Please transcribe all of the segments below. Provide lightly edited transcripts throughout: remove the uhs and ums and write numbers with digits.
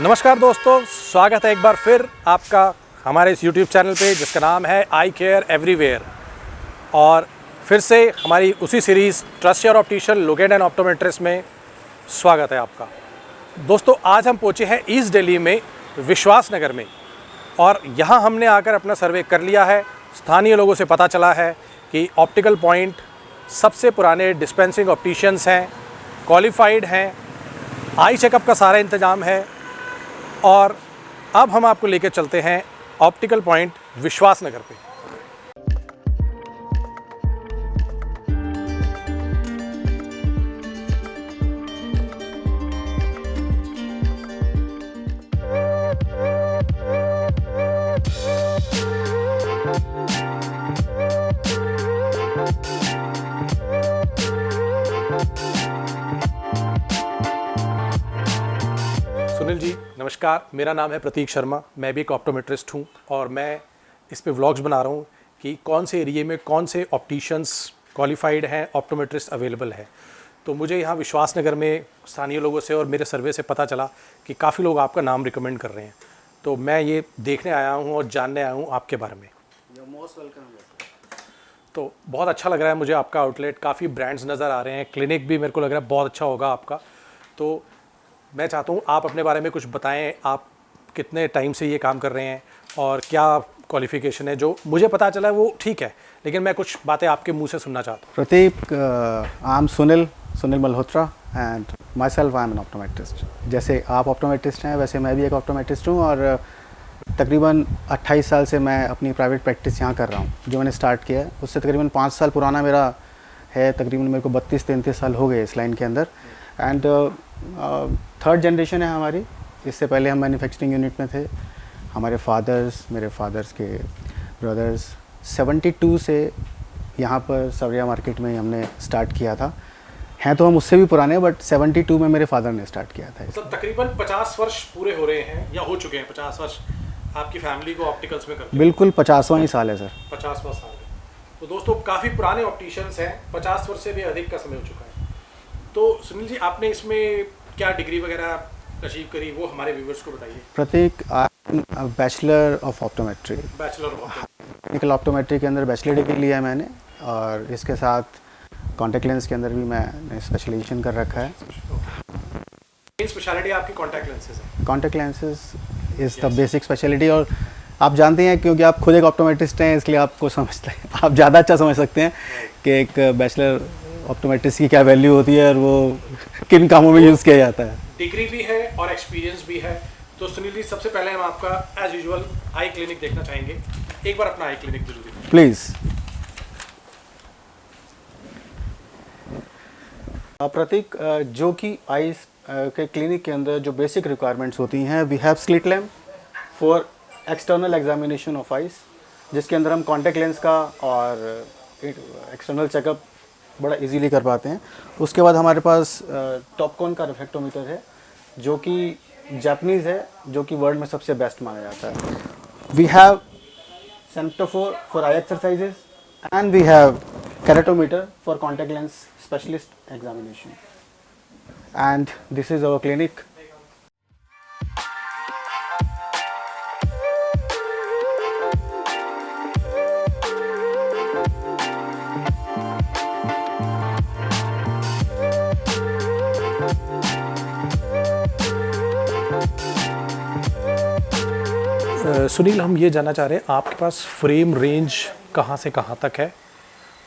नमस्कार दोस्तों, स्वागत है एक बार फिर आपका हमारे इस YouTube चैनल पे जिसका नाम है आई केयर एवरीवेयर। और फिर से हमारी उसी series trust your optician look and optometrist में स्वागत है आपका। दोस्तों, आज हम पहुँचे हैं ईस्ट दिल्ली में विश्वास नगर में, और यहाँ हमने आकर अपना सर्वे कर लिया है। स्थानीय लोगों से पता चला है कि ऑप्टिकल पॉइंट सबसे पुराने डिस्पेंसिंग ऑप्टिशियंस हैं, क्वालिफाइड हैं, आई चेकअप का सारा इंतज़ाम है। और अब हम आपको लेकर चलते हैं ऑप्टिकल पॉइंट विश्वास नगर पे। सुनील जी नमस्कार, मेरा नाम है प्रतीक शर्मा, मैं भी एक ऑप्टोमेट्रिस्ट हूँ और मैं इस पे व्लॉग्स बना रहा हूँ कि कौन से एरिया में कौन से ऑप्टिशियंस क्वालिफाइड हैं, ऑप्टोमेट्रिस्ट अवेलेबल है। तो मुझे यहाँ विश्वास नगर में स्थानीय लोगों से और मेरे सर्वे से पता चला कि काफ़ी लोग आपका नाम रिकमेंड कर रहे हैं। तो मैं ये देखने आया हूँ और जानने आया हूँ आपके बारे में। Most welcome. तो बहुत अच्छा लग रहा है मुझे आपका आउटलेट, काफ़ी ब्रांड्स नज़र आ रहे हैं, क्लिनिक भी मेरे को लग रहा है बहुत अच्छा होगा आपका। तो मैं चाहता हूँ आप अपने बारे में कुछ बताएं, आप कितने टाइम से ये काम कर रहे हैं और क्या क्वालिफ़िकेशन है। जो मुझे पता चला है वो ठीक है, लेकिन मैं कुछ बातें आपके मुंह से सुनना चाहता हूँ। Prateek, I am Sunil Malhotra and myself I am an optometrist. जैसे आप ऑप्टोमेट्रिस्ट हैं वैसे मैं भी एक ऑप्टोमेट्रिस्ट हूँ, और तकरीबन 28 साल से मैं अपनी प्राइवेट प्रैक्टिस यहाँ कर रहा हूँ। जो मैंने स्टार्ट किया है उससे तकरीबन 5 साल पुराना मेरा है। तकरीबन मेरे को 32-33 साल हो गए इस लाइन के अंदर। एंड थर्ड जनरेशन है हमारी। इससे पहले हम मैन्युफैक्चरिंग यूनिट में थे। हमारे फादर्स, मेरे फादर्स के ब्रदर्स 72 से यहाँ पर सवरिया मार्केट में हमने स्टार्ट किया था। हैं तो हम उससे भी पुराने, बट 72 में मेरे फादर ने स्टार्ट किया था। मतलब तकरीबन 50 वर्ष पूरे हो रहे हैं या हो चुके हैं 50 वर्ष आपकी फैमिली को ऑप्टिकल्स में करते? बिल्कुल 50वां ही साल है सर। 50वां साल है। तो दोस्तों काफ़ी पुराने ऑप्टिशियंस हैं, 50 वर्ष से भी अधिक का समय हो चुका है। तो सुनील जी, आपने इसमें क्या डिग्री वगैरह अचीव करी वो हमारे व्यूवर्स को बताइए। Prateek, bachelor of optometry. Bachelor of technical optometry के अंदर बैचलर डिग्री लिया है मैंने, और इसके साथ कॉन्टैक्ट लेंस के अंदर भी मैंने स्पेशलाइजेशन कर रखा है। स्पेशलिटी आपकी कॉन्टैक्ट लेंसेज है? Contact lenses is the basic speciality. और आप जानते हैं, क्योंकि आप खुद एक ऑप्टोमेट्रिस्ट हैं, इसलिए आपको समझते हैं, आप ज़्यादा अच्छा समझ सकते हैं कि एक बैचलर ऑप्टोमेट्रिस्ट की क्या वैल्यू होती है और वो किन कामों में यूज़ किया जाता है। डिग्री भी है और एक्सपीरियंस भी है। तो सुनील जी, सबसे पहले हम आपका एज यूजुअल आई क्लिनिक देखना चाहेंगे। एक बार अपना आई क्लिनिक जरूर दिखाएं प्लीज़। प्रतीक, जो कि आई के क्लिनिक के अंदर जो बेसिक रिक्वायरमेंट्स होती हैं, we have slit lamp for external examination of eyes, जिसके अंदर हम कॉन्टैक्ट लेंस का और एक्सटर्नल चेकअप बड़ा इजीली कर पाते हैं। उसके बाद हमारे पास टॉपकॉन का रिफ्लेक्टोमीटर है, जो कि जापानीज़ है, जो कि वर्ल्ड में सबसे बेस्ट माना जाता है। We have synoptophore for eye exercises, and we have keratometer for contact lens specialist examination. And this is our clinic. Sunil, हम ये जानना चाह रहे हैं आपके पास फ्रेम रेंज कहाँ से कहाँ तक है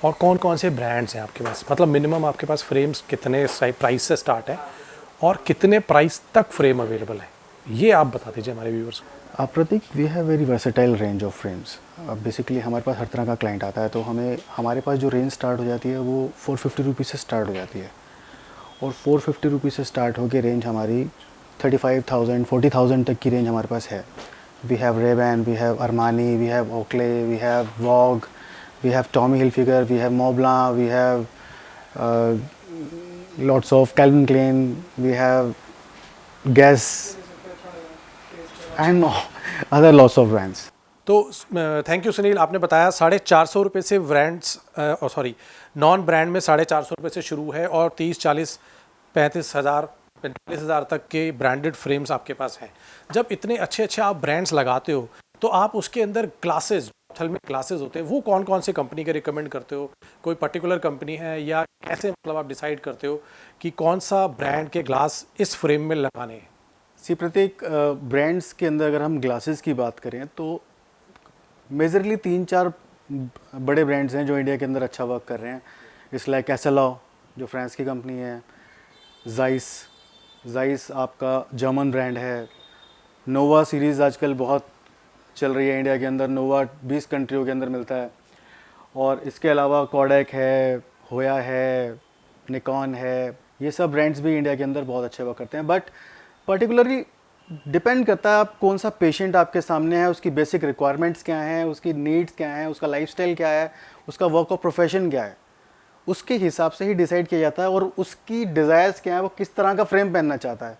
और कौन कौन से ब्रांड्स हैं आपके पास? मतलब मिनिमम आपके पास फ्रेम्स कितने प्राइस से स्टार्ट है और कितने प्राइस तक फ्रेम अवेलेबल है, ये आप बता दीजिए हमारे व्यूअर्स को। Prateek, we have very versatile range of frames. Basically हमारे पास हर तरह का क्लाइंट आता है, तो हमारे पास जो रेंज स्टार्ट हो जाती है वो 450 रुपीज़ से स्टार्ट हो जाती है, और 450 रुपीज़ से स्टार्ट होकर रेंज हमारी 35,000 40,000 तक की रेंज हमारे पास है। We have Ray Ban, we have Armani, we have Oakley, we have Vogue, we have Tommy Hilfiger, we have Montblanc, we have lots of Calvin Klein, we have Guess and other lots of brands. तो thank you Sunil, आपने बताया 450 रुपये से brands non brand में 450 रुपये से शुरू है और 30, 40, 35 हज़ार 45,000 तक के ब्रांडेड फ्रेम्स आपके पास हैं। जब इतने अच्छे अच्छे आप ब्रांड्स लगाते हो तो आप उसके अंदर ग्लासेस, ऑप्थेल्मिक ग्लासेस होते हैं, वो कौन कौन से कंपनी के रिकमेंड करते हो? कोई पर्टिकुलर कंपनी है या कैसे मतलब आप डिसाइड करते हो कि कौन सा ब्रांड के ग्लास इस फ्रेम में लगाने हैं? सी प्रत्येक ब्रांड्स के अंदर अगर हम ग्लासेस की बात करें तो मेजरली 3-4 बड़े ब्रांड्स हैं जो इंडिया के अंदर अच्छा वर्क कर रहे हैं। इस लाइक एसएलओ जो फ्रांस की कंपनी है, जाइस जाइस आपका जर्मन ब्रांड है, नोवा सीरीज़ आजकल बहुत चल रही है इंडिया के अंदर, नोवा 20 कंट्रियों के अंदर मिलता है। और इसके अलावा कोडैक है, होया है, निकॉन है, ये सब ब्रांड्स भी इंडिया के अंदर बहुत अच्छे वर्क करते हैं। बट पर्टिकुलरली डिपेंड करता है आप कौन सा पेशेंट आपके सामने है, उसकी बेसिक रिक्वायरमेंट्स क्या हैं, उसकी नीड्स क्या हैं, उसका लाइफस्टाइल क्या है, उसका वर्क ऑफ प्रोफेशन क्या है, उसके हिसाब से ही डिसाइड किया जाता है। और उसकी डिज़ायर्स क्या है, वो किस तरह का फ्रेम पहनना चाहता है,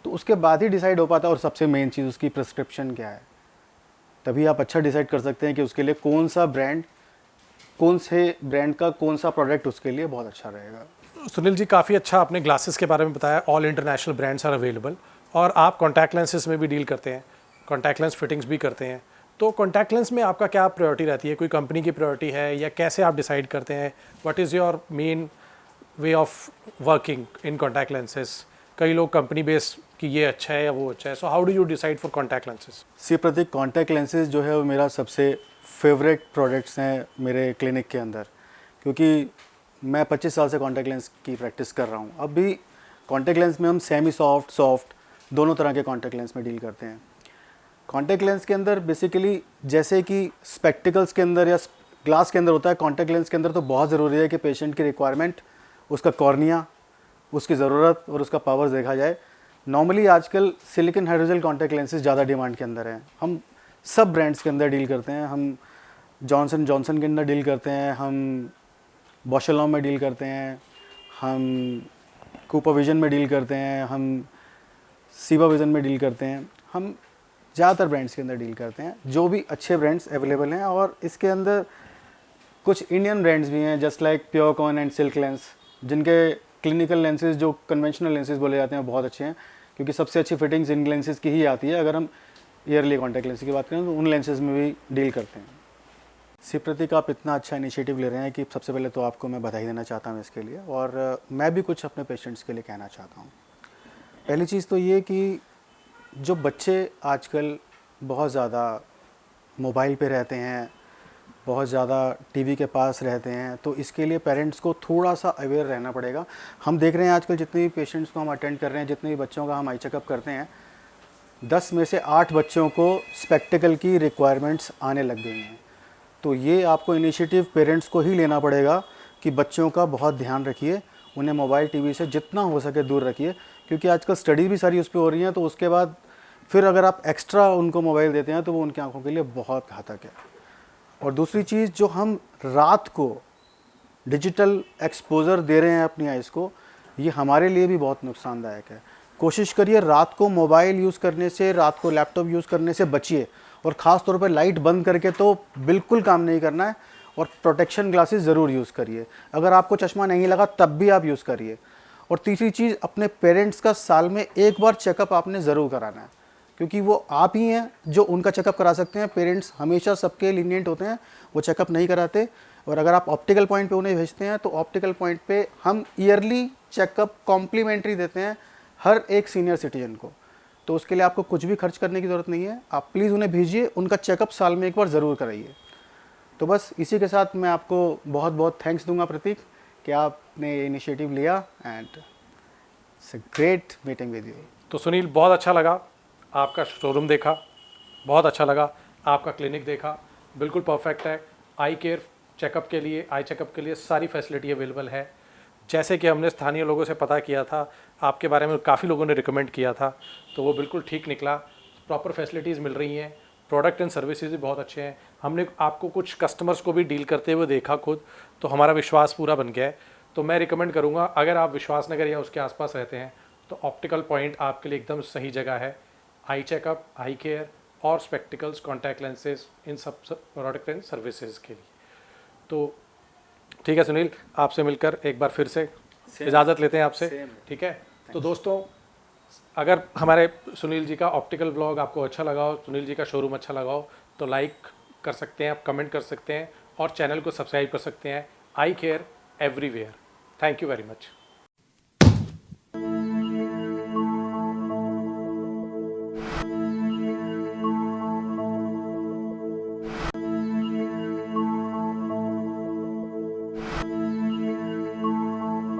तो उसके बाद ही डिसाइड हो पाता है। और सबसे मेन चीज़ उसकी प्रिस्क्रिप्शन क्या है, तभी आप अच्छा डिसाइड कर सकते हैं कि उसके लिए कौन सा ब्रांड, कौन से ब्रांड का कौन सा प्रोडक्ट उसके लिए बहुत अच्छा रहेगा। सुनील जी, काफ़ी अच्छा आपने ग्लासेस के बारे में बताया। All international brands are available और आप कॉन्टैक्ट लेंसेज में भी डील करते हैं, कॉन्टैक्ट लेंस फिटिंग्स भी करते हैं। तो कॉन्टैक्ट लेंस में आपका क्या प्रायोरिटी रहती है? कोई कंपनी की प्रायोरिटी है या कैसे आप डिसाइड करते हैं? What is your main way of working in contact lenses? कई लोग कंपनी बेस कि ये अच्छा है या वो अच्छा है, so how do you decide for contact lenses? See Prateek, contact lenses जो है वो मेरा सबसे फेवरेट प्रोडक्ट्स हैं मेरे क्लिनिक के अंदर, क्योंकि मैं 25 साल से कॉन्टैक्ट लेंस की प्रैक्टिस कर रहा हूँ। अब भी कॉन्टैक्ट लेंस में हम सेमी सॉफ्ट, सॉफ्ट दोनों तरह के कॉन्टैक्ट लेंस में डील करते हैं। कॉन्टैक्ट लेंस के अंदर बेसिकली जैसे कि स्पेक्टिकल्स के अंदर या ग्लास के अंदर होता है, कॉन्टैक्ट लेंस के अंदर तो बहुत ज़रूरी है कि पेशेंट की रिक्वायरमेंट, उसका कॉर्निया, उसकी ज़रूरत और उसका पावर देखा जाए। नॉर्मली आजकल सिलिकॉन हाइड्रोजेल कॉन्टैक्ट लेंसेज ज़्यादा डिमांड के अंदर हैं। हम सब ब्रांड्स के अंदर डील करते हैं, हम जॉनसन जॉनसन के अंदर डील करते हैं, हम बॉश एंड लॉम्ब में डील करते हैं, हम कूपर विजन में डील करते हैं, हम सीवा विजन में डील करते हैं। हम ज़्यादातर ब्रांड्स के अंदर डील करते हैं, जो भी अच्छे ब्रांड्स अवेलेबल हैं। और इसके अंदर कुछ इंडियन ब्रांड्स भी हैं, just like Purecon and silk lens, जिनके क्लिनिकल लेंसेज जो कन्वेंशनल लेंसेज बोले जाते हैं बहुत अच्छे हैं, क्योंकि सबसे अच्छी फिटिंग्स इन लेंसेज की ही आती है। अगर हम ईयरली कॉन्टैक्ट लेंस की बात करें तो उन लेंसेज में भी डील करते हैं। सी प्रतीक, आप इतना अच्छा इनिशिएटिव ले रहे हैं कि सबसे पहले तो आपको मैं बधाई देना चाहता हूँ इसके लिए, और मैं भी कुछ अपने पेशेंट्स के लिए कहना चाहता हूँ। पहली चीज़ तो ये कि जो बच्चे आजकल बहुत ज़्यादा मोबाइल पे रहते हैं, बहुत ज़्यादा टीवी के पास रहते हैं, तो इसके लिए पेरेंट्स को थोड़ा सा अवेयर रहना पड़ेगा। हम देख रहे हैं आजकल जितने भी पेशेंट्स को हम अटेंड कर रहे हैं, जितने भी बच्चों का हम आई चेकअप करते हैं, 10 में से 8 बच्चों को स्पेक्टिकल की रिक्वायरमेंट्स आने लग गई हैं। तो ये आपको इनिशिएटिव पेरेंट्स को ही लेना पड़ेगा कि बच्चों का बहुत ध्यान रखिए, उन्हें मोबाइल टीवी से जितना हो सके दूर रखिए, क्योंकि आजकल स्टडी भी सारी उस पर हो रही हैं। तो उसके बाद फिर अगर आप एक्स्ट्रा उनको मोबाइल देते हैं तो वो उनकी आंखों के लिए बहुत घातक है। और दूसरी चीज़, जो हम रात को डिजिटल एक्सपोज़र दे रहे हैं अपनी आइज़ को, ये हमारे लिए भी बहुत नुकसानदायक है। कोशिश करिए रात को मोबाइल यूज़ करने से, रात को लैपटॉप यूज़ करने से बचिए, और ख़ास तौर पर लाइट बंद करके तो बिल्कुल काम नहीं करना है। और प्रोटेक्शन ग्लासेस ज़रूर यूज़ करिए, अगर आपको चश्मा नहीं लगा तब भी आप यूज़ करिए। और तीसरी चीज़, अपने पेरेंट्स का साल में एक बार चेकअप आपने ज़रूर कराना है, क्योंकि वो आप ही हैं जो उनका चेकअप करा सकते हैं। पेरेंट्स हमेशा सबके लीनिएंट होते हैं, वो चेकअप नहीं कराते। और अगर आप ऑप्टिकल पॉइंट पे उन्हें भेजते हैं तो ऑप्टिकल पॉइंट पे हम ईयरली चेकअप कॉम्प्लीमेंट्री देते हैं हर एक सीनियर सिटीजन को। तो उसके लिए आपको कुछ भी खर्च करने की ज़रूरत नहीं है, आप प्लीज़ उन्हें भेजिए, उनका चेकअप साल में एक बार ज़रूर कराइए। तो बस इसी के साथ मैं आपको बहुत बहुत थैंक्स दूंगा प्रतीक कि आपने ये इनिशिएटिव लिया, and it's a great meeting with you. तो सुनील, बहुत अच्छा लगा आपका शोरूम देखा, बहुत अच्छा लगा आपका क्लिनिक देखा, बिल्कुल परफेक्ट है। आई केयर चेकअप के लिए, आई चेकअप के लिए सारी फैसिलिटी अवेलेबल है। जैसे कि हमने स्थानीय लोगों से पता किया था, आपके बारे में काफ़ी लोगों ने रिकमेंड किया था, तो वो बिल्कुल ठीक निकला। प्रॉपर फैसिलिटीज़ मिल रही हैं, प्रोडक्ट एंड सर्विसेज भी बहुत अच्छे हैं। हमने आपको कुछ कस्टमर्स को भी डील करते हुए देखा खुद, तो हमारा विश्वास पूरा बन गया है। तो मैं रिकमेंड करूँगा, अगर आप विश्वासनगर या उसके आसपास रहते हैं तो ऑप्टिकल पॉइंट आपके लिए एकदम सही जगह है। आई चेकअप, आई केयर और स्पेक्टिकल्स, कॉन्टैक्ट लेंसेज, इन सब प्रोडक्ट एंड सर्विसेज के लिए। तो ठीक है सुनील, आपसे मिलकर एक बार फिर से इजाज़त लेते हैं आपसे, ठीक है। तो दोस्तों, अगर हमारे सुनील जी का ऑप्टिकल व्लॉग आपको अच्छा लगा हो, सुनील जी का शोरूम अच्छा लगा हो, तो लाइक कर सकते हैं, आप कमेंट कर सकते हैं और चैनल को सब्सक्राइब कर सकते हैं। Eye care everywhere. Thank you very much.